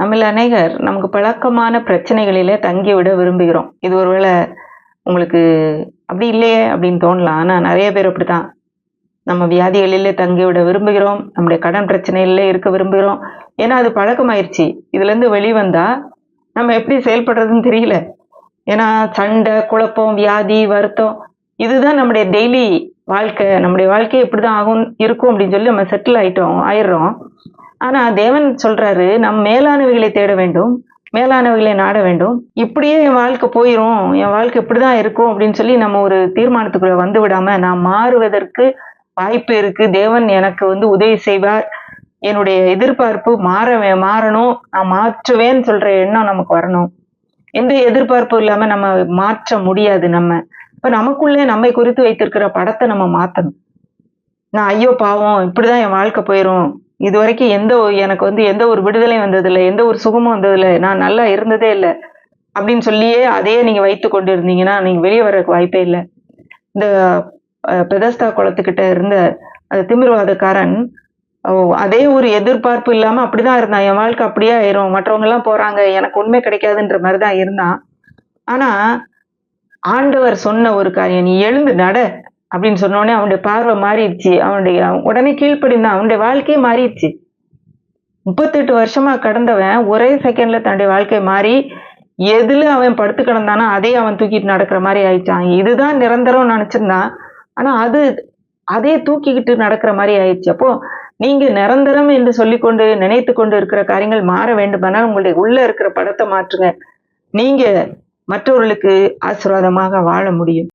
நம்மள அநேகர் நமக்கு பழக்கமான பிரச்சனைகளிலே தங்கிவிட விரும்புகிறோம். இது ஒருவேளை உங்களுக்கு அப்படி இல்லையே அப்படின்னு தோணலாம். ஆனா நெறைய பேர் அப்படித்தான். நம்ம வியாதிகளிலே தங்கிவிட விரும்புகிறோம். நம்முடைய கடன் பிரச்சனையிலே இருக்க விரும்புகிறோம். ஏன்னா அது பழக்கமாயிருச்சு. இதுலேருந்து வெளிவந்தா நம்ம எப்படி செயல்படுறதுன்னு தெரியல. ஏன்னா சண்டை, குழப்பம், வியாதி, வருத்தம் இதுதான் நம்முடைய டெய்லி வாழ்க்கை. நம்முடைய வாழ்க்கை இப்படிதான் இருக்கும் அப்படின்னு சொல்லி நம்ம செட்டில் ஆயிடுறோம். ஆனா தேவன் சொல்றாரு, நம் மேலானவைகளை தேட வேண்டும், மேலானவைகளை நாட வேண்டும். இப்படியே என் வாழ்க்கை போயிரும், என் வாழ்க்கை இப்படிதான் இருக்கும் அப்படின்னு சொல்லி நம்ம ஒரு தீர்மானத்துக்குள்ள வந்து விடாம, நான் மாறுவதற்கு வாய்ப்பு இருக்கு. தேவன் எனக்கு உதவி செய்வார். என்னுடைய எதிர்பார்ப்பு மாறணும், நான் மாற்றுவேன்னு சொல்ற எண்ணம் நமக்கு வரணும். எந்த எதிர்பார்ப்பும் இல்லாம நம்ம மாற்ற முடியாது நம்ம. இப்ப நமக்குள்ளே நம்மை குறித்து வைத்திருக்கிற படத்தை நம்ம மாத்தணும். நான் ஐயோ பாவம் இப்படிதான் என் வாழ்க்கை போயிரும். இதுவரைக்கும் எனக்கு எந்த ஒரு விடுதலையும் வந்ததில்ல, எந்த ஒரு சுகமும் வந்ததில்ல, நான் நல்லா இருந்ததே இல்ல. அப்படின்னு சொல்லியே அதையே நீங்க வைத்துக் கொண்டு இருந்தீங்கன்னா, நீங்க வெளிய வர்றதுக்கு வாய்ப்பே இல்ல. இந்த பெதஸ்தா குளத்துக்கிட்ட இருந்த அந்த திமிர்வாதக்காரன், அதே ஒரு எதிர்பார்ப்பு இல்லாம அப்படிதான் இருந்தான். என் வாழ்க்கை அப்படியே ஆயிரும். மற்றவங்க எல்லாம் போறாங்க. எனக்கு ஒண்ணுமே கிடைக்காதுன்ற மாரி தான் இருந்தான். ஆனா, ஆண்டவர் சொன்ன ஒரு காரியம், "நீ எழுந்து நட" அப்படின்னு சொன்ன உடனே அவனுடைய பார்வை மாறிடுச்சு. உடனே கீழ்ப்படிந்தான். அவனுடைய வாழ்க்கையே மாறிடுச்சு. 38 வருஷமா கடந்தவன் ஒரே செகண்ட்ல தன்னுடைய வாழ்க்கை மாறி, எதுல அவன் படுத்து கிடந்தானோ அதையே அவன் தூக்கிட்டு நடக்கிற மாரி ஆயிடுச்சான். இதுதான் நிரந்தரம்னு நெனச்சிருந்தான். ஆனா அதே தூக்கிக்கிட்டு நடக்கிற மாரி ஆயிடுச்சு. அப்போ நீங்க நிரந்தரம் என்று சொல்லிக்கொண்டு நினைத்துக் கொண்டு இருக்கிற காரியங்கள் மாற வேண்டுமானால் உங்களுடைய உள்ள இருக்கிற படத்தை மாற்றுங்க. நீங்க மற்றவர்களுக்கு ஆசீர்வாதமாக வாழ முடியும்.